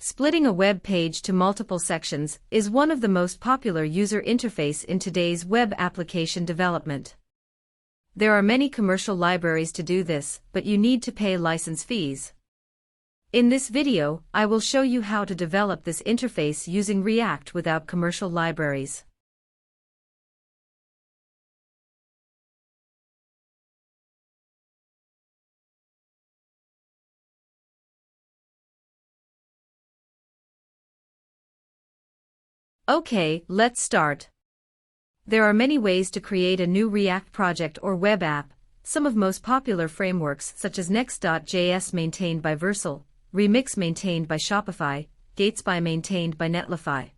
Splitting a web page to multiple sections is one of the most popular user interface in today's web application development. There are many commercial libraries to do this, but you need to pay license fees. In this video, I will show you how to develop this interface using React without commercial libraries. Okay, let's start. There are many ways to create a new React project or web app. Some of most popular frameworks such as Next.js maintained by Vercel, Remix maintained by Shopify, Gatsby maintained by Netlify.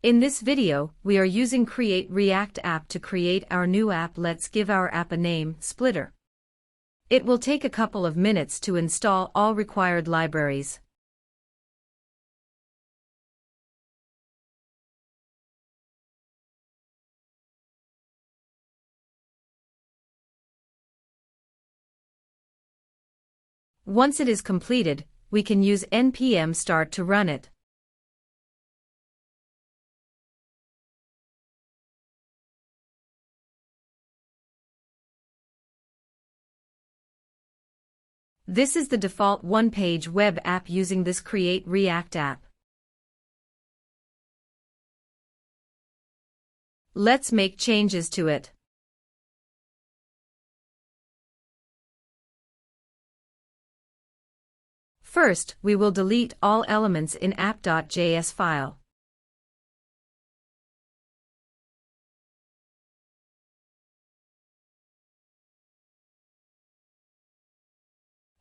In this video, we are using Create React App to create our new app. Let's give our app a name, Splitter. It will take a couple of minutes to install all required libraries. Once it is completed, we can use npm start to run it. This is the default one-page web app using this Create React app. Let's make changes to it. First, we will delete all elements in app.js file.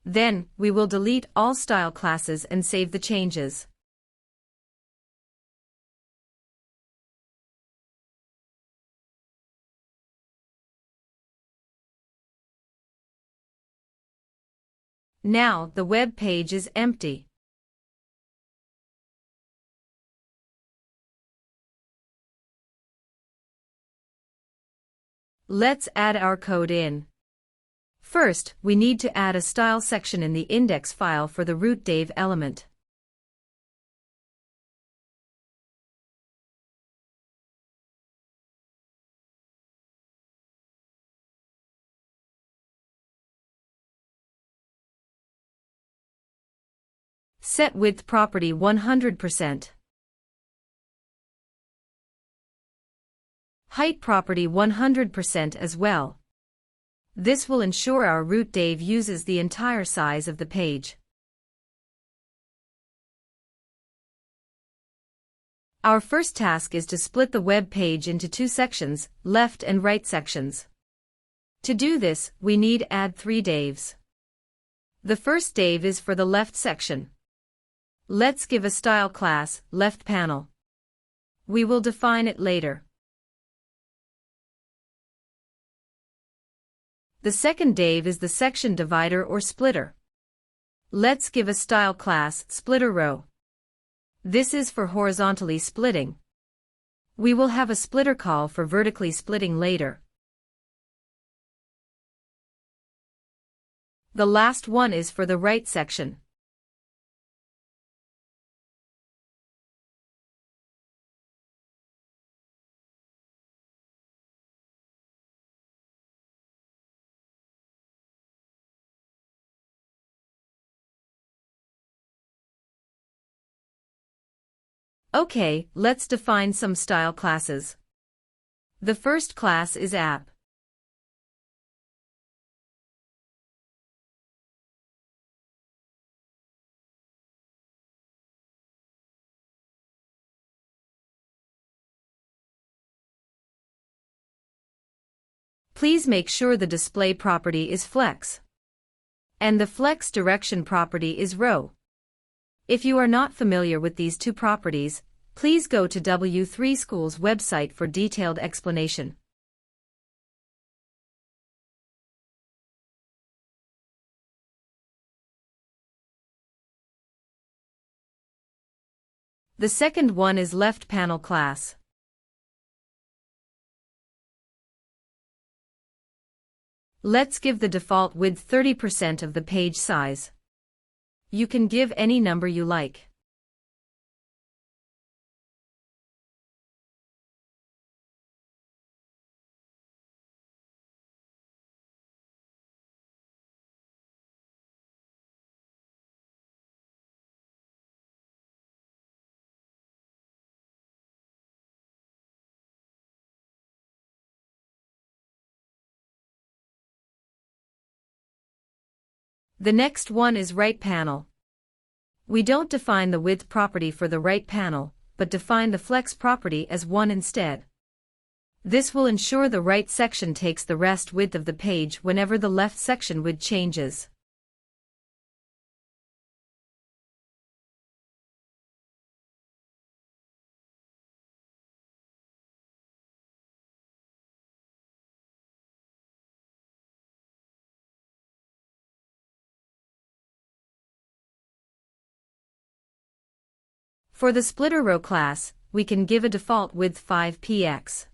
Then, we will delete all style classes and save the changes. Now, the web page is empty. Let's add our code in. First, we need to add a style section in the index file for the root div element. Set width property 100%. Height property 100% as well. This will ensure our root div uses the entire size of the page. Our first task is to split the web page into two sections, left and right sections. To do this, we need add three divs. The first div is for the left section. Let's give a style class, left panel. We will define it later. The second div is the section divider or splitter. Let's give a style class, splitter row. This is for horizontally splitting. We will have a splitter call for vertically splitting later. The last one is for the right section. Okay, let's define some style classes. The first class is app. Please make sure the display property is flex. And the flex direction property is row. If you are not familiar with these two properties, please go to W3 School's website for detailed explanation. The second one is left panel class. Let's give the default width 30% of the page size. You can give any number you like. The next one is right panel. We don't define the width property for the right panel, but define the flex property as 1 instead. This will ensure the right section takes the rest width of the page whenever the left section width changes. For the splitter row class, we can give a default width 5px.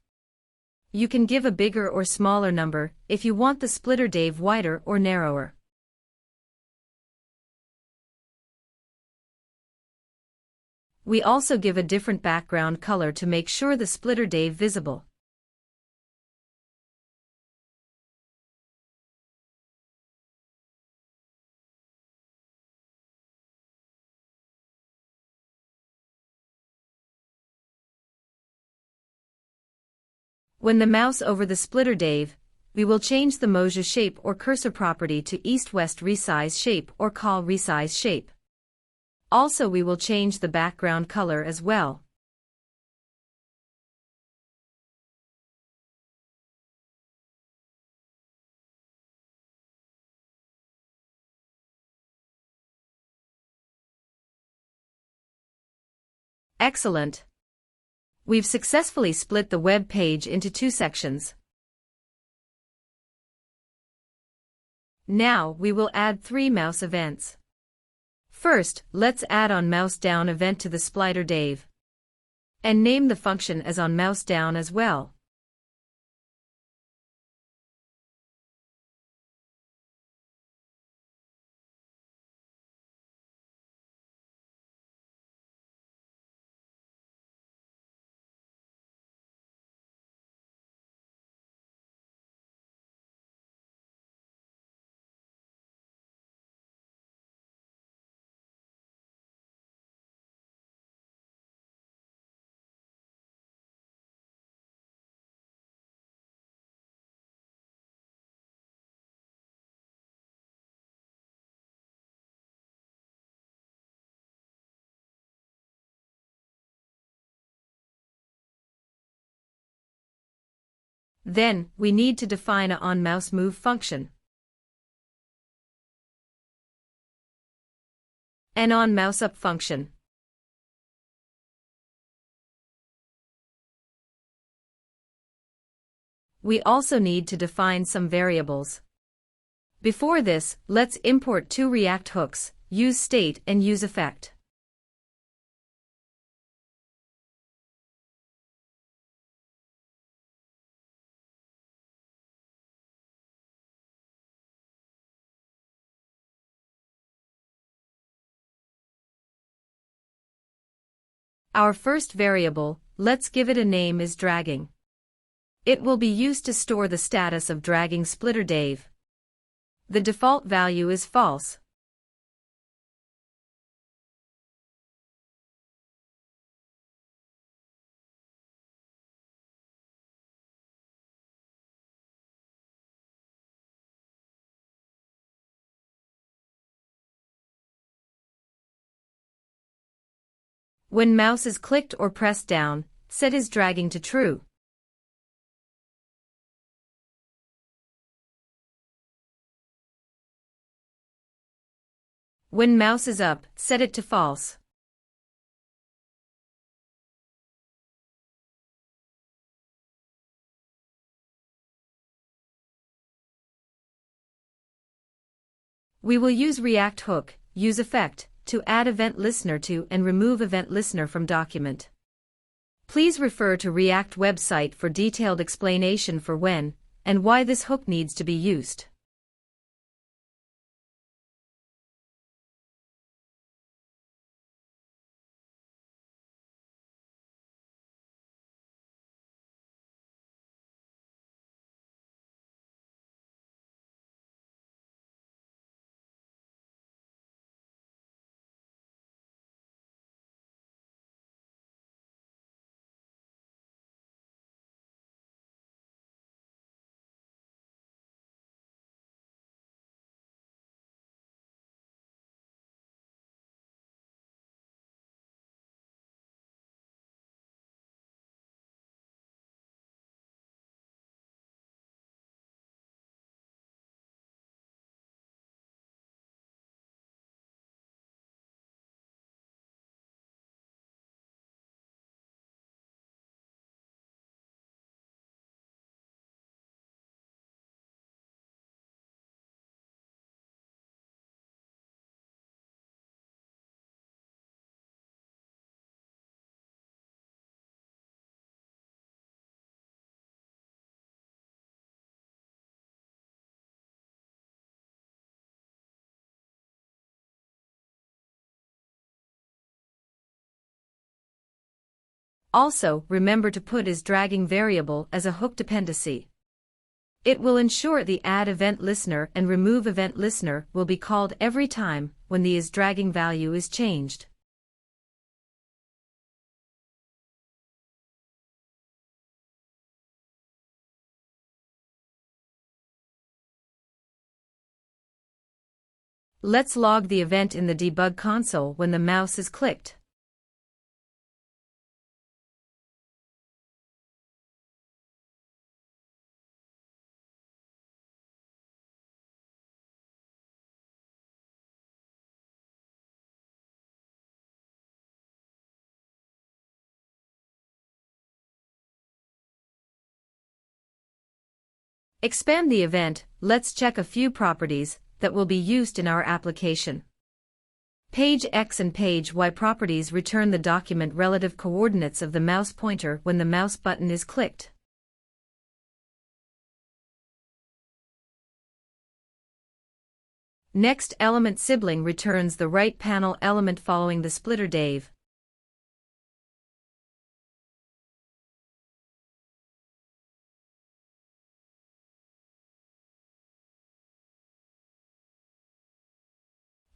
You can give a bigger or smaller number if you want the splitter div wider or narrower. We also give a different background color to make sure the splitter div visible. When the mouse over the splitter div, we will change the moja shape or cursor property to east-west resize shape or call resize shape. Also we will change the background color as well. Excellent. We've successfully split the web page into 2 sections. Now we will add 3 mouse events. First, let's add on mouse down event to the splitter div. And name the function as on mouse down as well. Then, we need to define a on-mouse move function. An on-mouse up function. We also need to define some variables. Before this, let's import 2 React hooks, use state and use effect. Our first variable, let's give it a name, is dragging. It will be used to store the status of dragging splitter div. The default value is false. When mouse is clicked or pressed down, set is dragging to true. When mouse is up, set it to false. We will use React hook, use effect, to add event listener to and remove event listener from document. Please refer to React website for detailed explanation for when and why this hook needs to be used. Also, remember to put isDragging variable as a hook dependency. It will ensure the add event listener and remove event listener will be called every time when the isDragging value is changed. Let's log the event in the debug console when the mouse is clicked. Expand the event. Let's check a few properties that will be used in our application. Page X and Page Y properties return the document relative coordinates of the mouse pointer when the mouse button is clicked. Next element sibling returns the right panel element following the splitter div.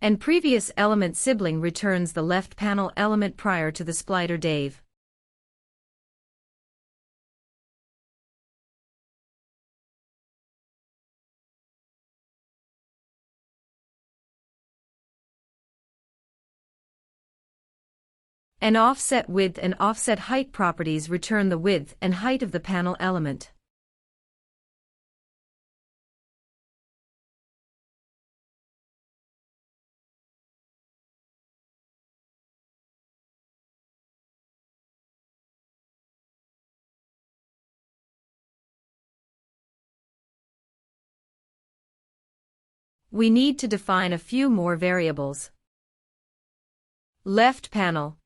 And previous element sibling returns the left panel element prior to the splitter div. And offset width and offset height properties return the width and height of the panel element. We need to define a few more variables. Left panel.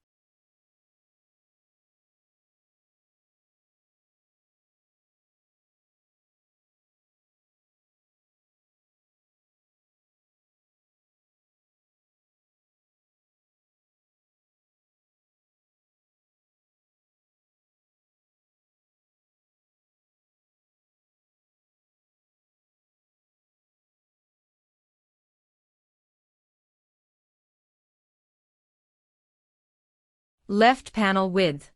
Left panel width.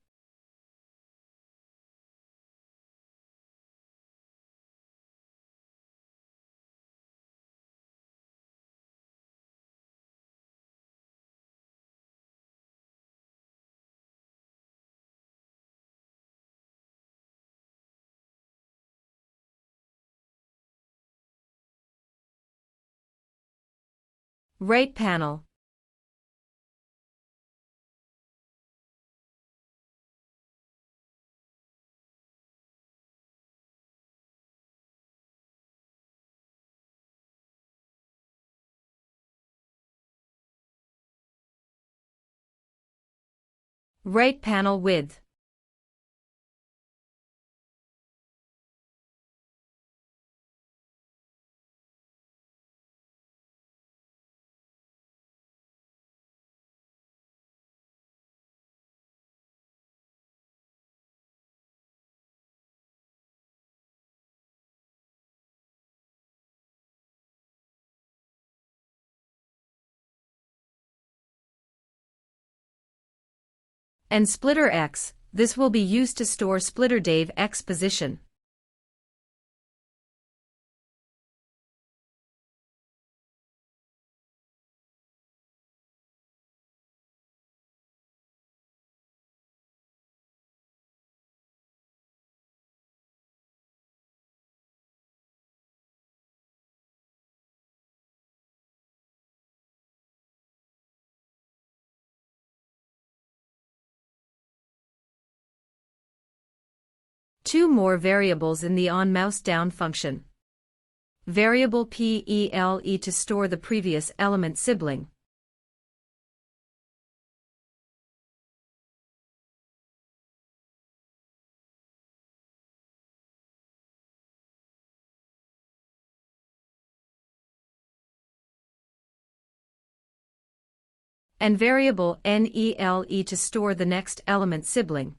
Right panel. Right panel width. And splitter X, this will be used to store splitter div X position. Two more variables in the on mouse down function. Variable PELE to store the previous element sibling. And variable NELE to store the next element sibling.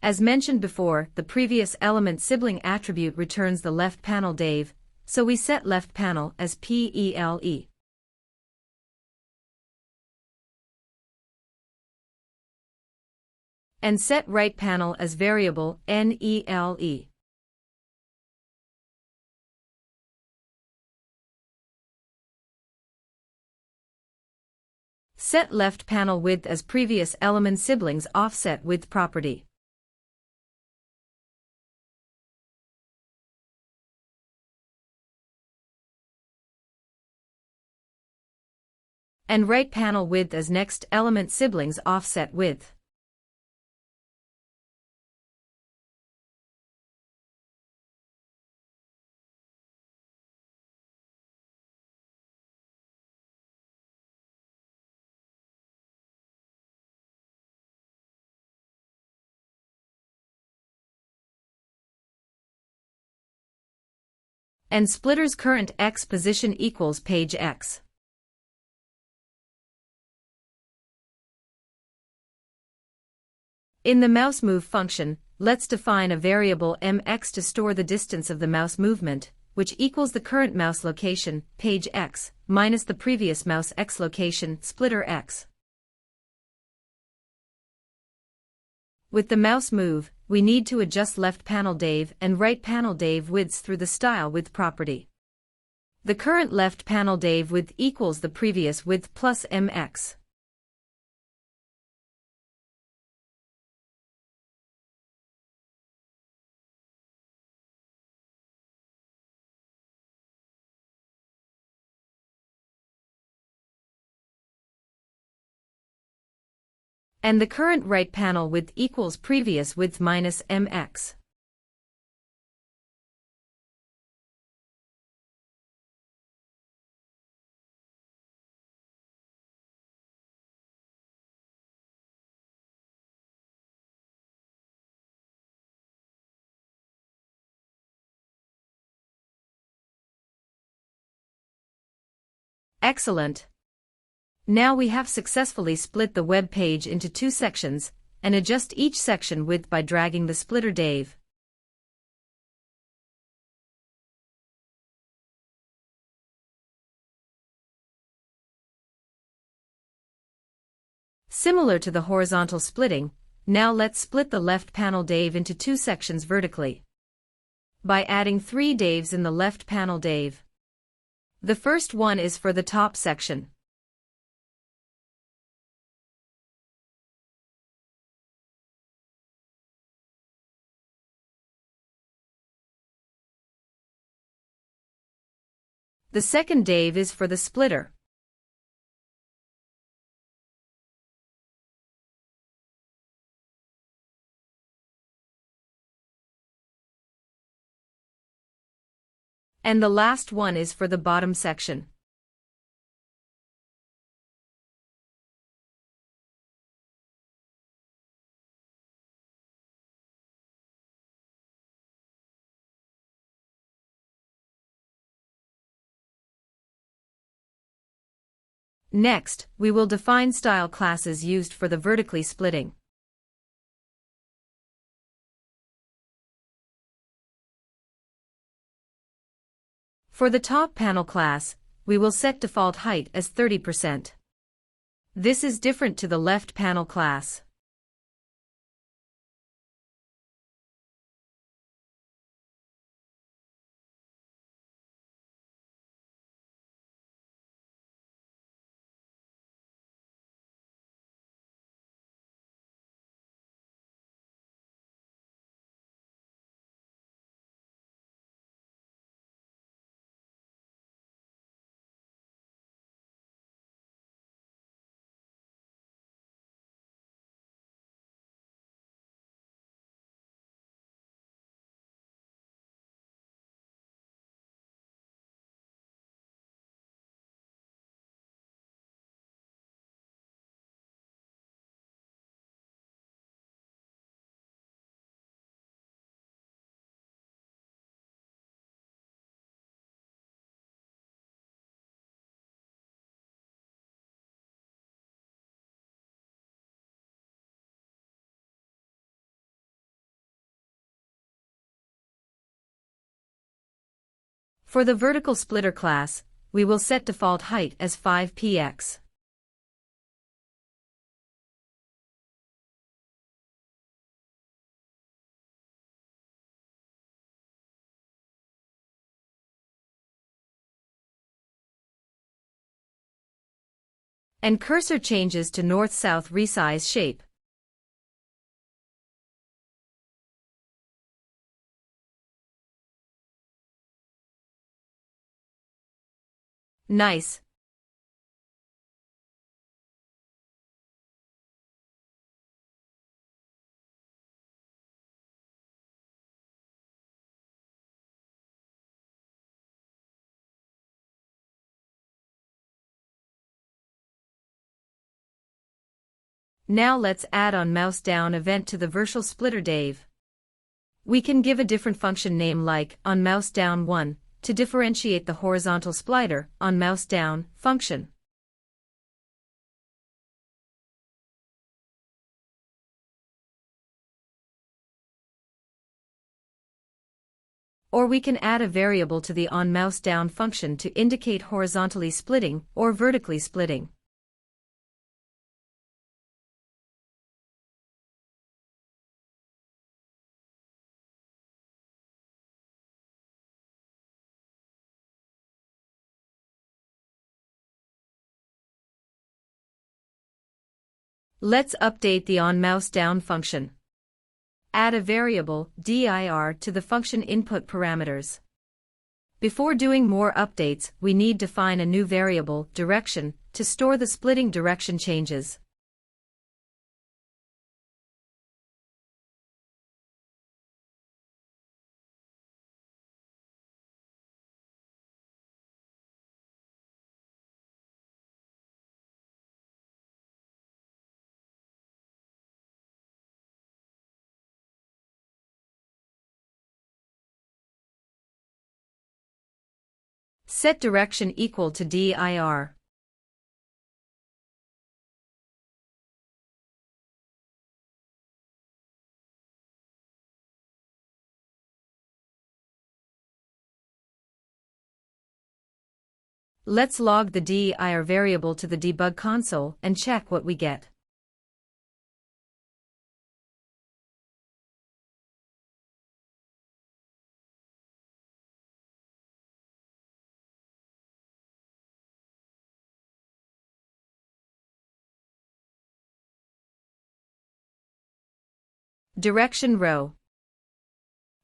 As mentioned before, the previous element sibling attribute returns the left panel Dave, so we set left panel as PELE. And set right panel as variable NELE. Set left panel width as previous element siblings offset width property. And right panel width as next element siblings offset width. And splitter's current X position equals page X. In the mouse move function, let's define a variable mx to store the distance of the mouse movement, which equals the current mouse location, page X, minus the previous mouse X location, splitter X. With the mouse move, we need to adjust left panel Dave and right panel Dave widths through the style width property. The current left panel Dave width equals the previous width plus mx. And the current right panel width equals previous width minus mx. Excellent. Now we have successfully split the web page into two sections, and adjust each section width by dragging the splitter Dave. Similar to the horizontal splitting, now let's split the left panel Dave into two sections vertically. By adding 3 Daves in the left panel Dave. The first one is for the top section. The second Dave is for the splitter. And the last one is for the bottom section. Next, we will define style classes used for the vertically splitting. For the top panel class, we will set default height as 30%. This is different to the left panel class. For the vertical splitter class, we will set default height as 5px. And cursor changes to north-south resize shape. Nice. Now let's add on mouse down event to the vertical splitter div. We can give a different function name like on mouse down 1 to differentiate the horizontal splitter on mouse down function. Or we can add a variable to the on mouse down function to indicate horizontally splitting or vertically splitting. Let's update the on mouse down function. Add a variable, dir, to the function input parameters. Before doing more updates, we need to define a new variable, direction, to store the splitting direction changes. Set direction equal to dir. Let's log the dir variable to the debug console and check what we get. Direction row.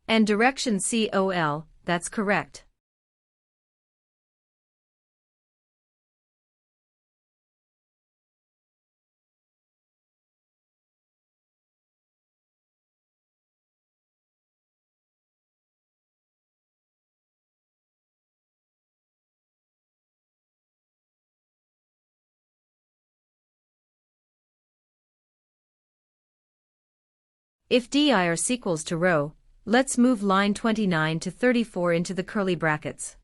And direction col, that's correct. If dir equals to row, let's move line 29 to 34 into the curly brackets.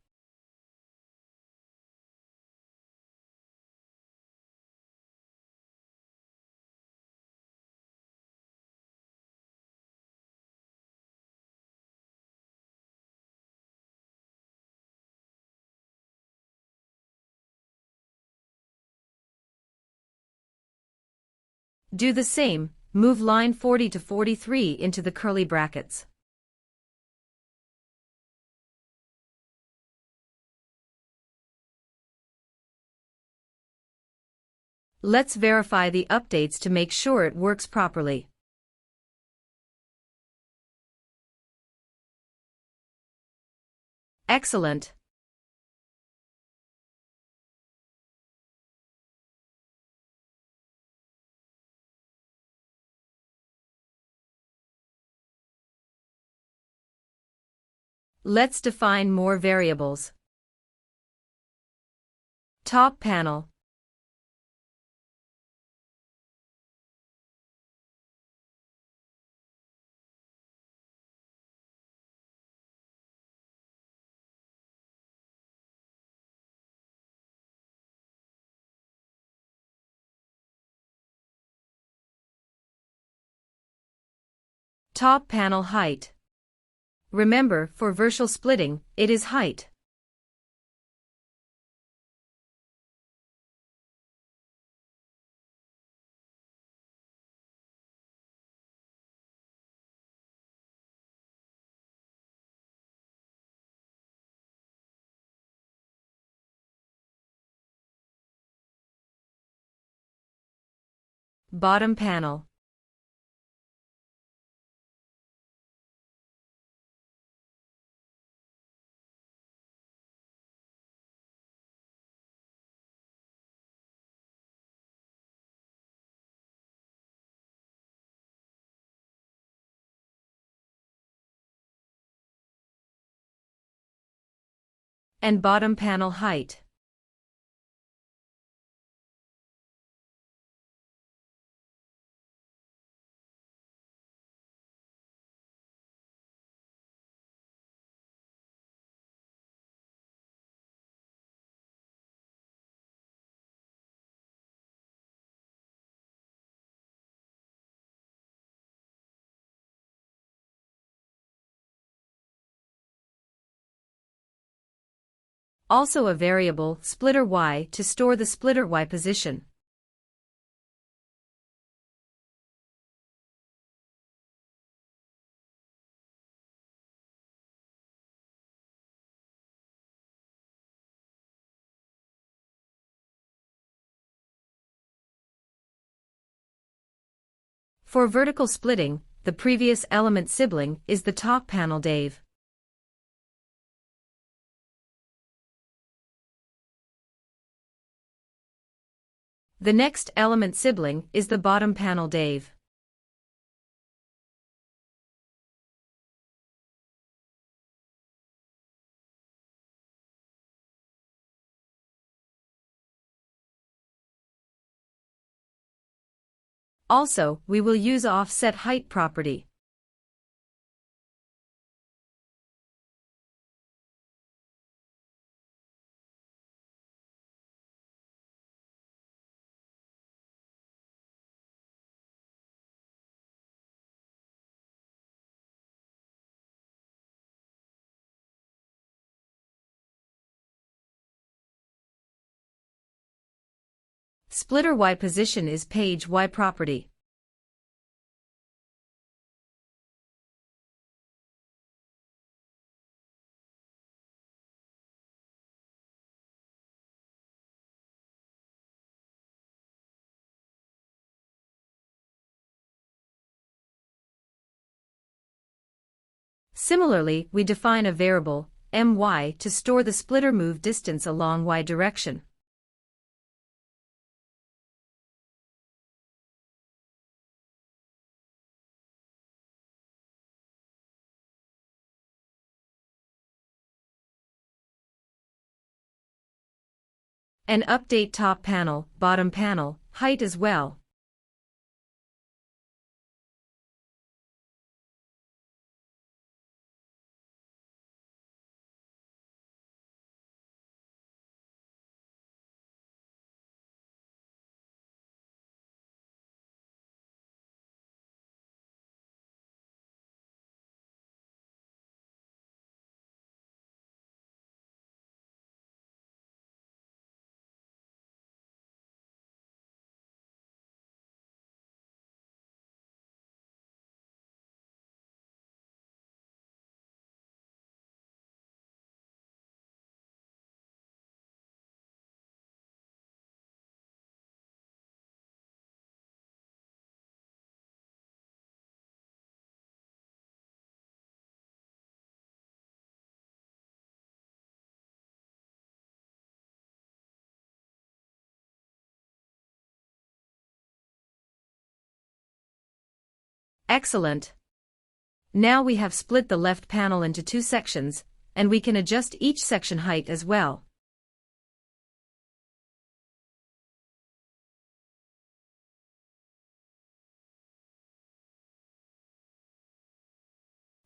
Do the same, move line 40 to 43 into the curly brackets. Let's verify the updates to make sure it works properly. Excellent. Let's define more variables. Top panel. Top panel height. Remember, for vertical splitting, it is height. Bottom panel. And bottom panel height. Also a variable, splitter Y, to store the splitter Y position. For vertical splitting, the previous element sibling is the top panel Dave. The next element sibling is the bottom panel Dave. Also, we will use offset height property. Splitter Y position is page Y property. Similarly, we define a variable, my, to store the splitter move distance along Y direction. And update top panel, bottom panel, height as well. Excellent. Now we have split the left panel into two sections, and we can adjust each section height as well.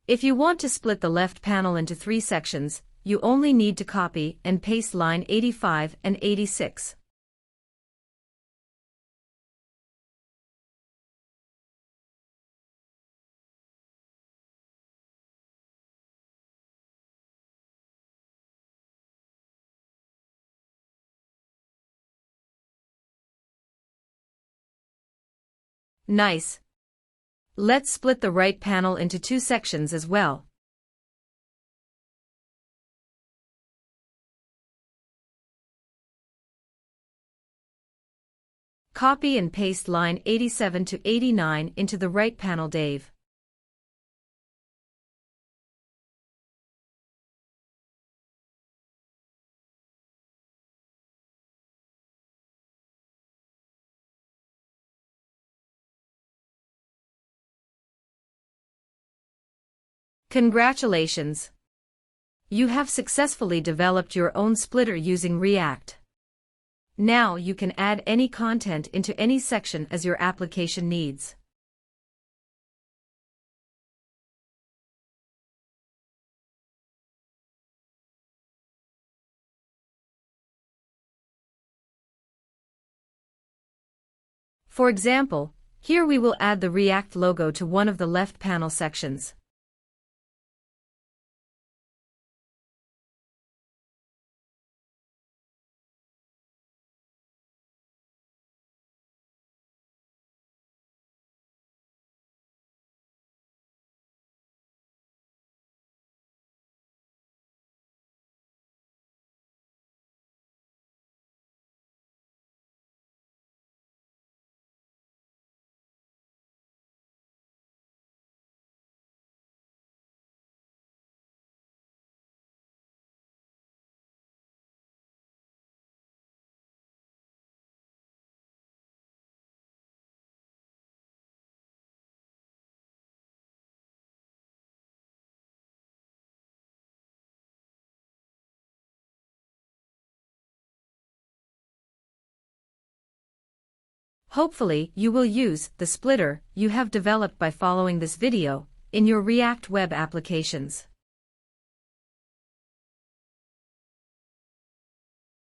If you want to split the left panel into three sections, you only need to copy and paste line 85 and 86. Nice. Let's split the right panel into two sections as well. Copy and paste line 87 to 89 into the right panel Dave. Congratulations! You have successfully developed your own splitter using React. Now you can add any content into any section as your application needs. For example, here we will add the React logo to one of the left panel sections. Hopefully, you will use the splitter you have developed by following this video in your React web applications.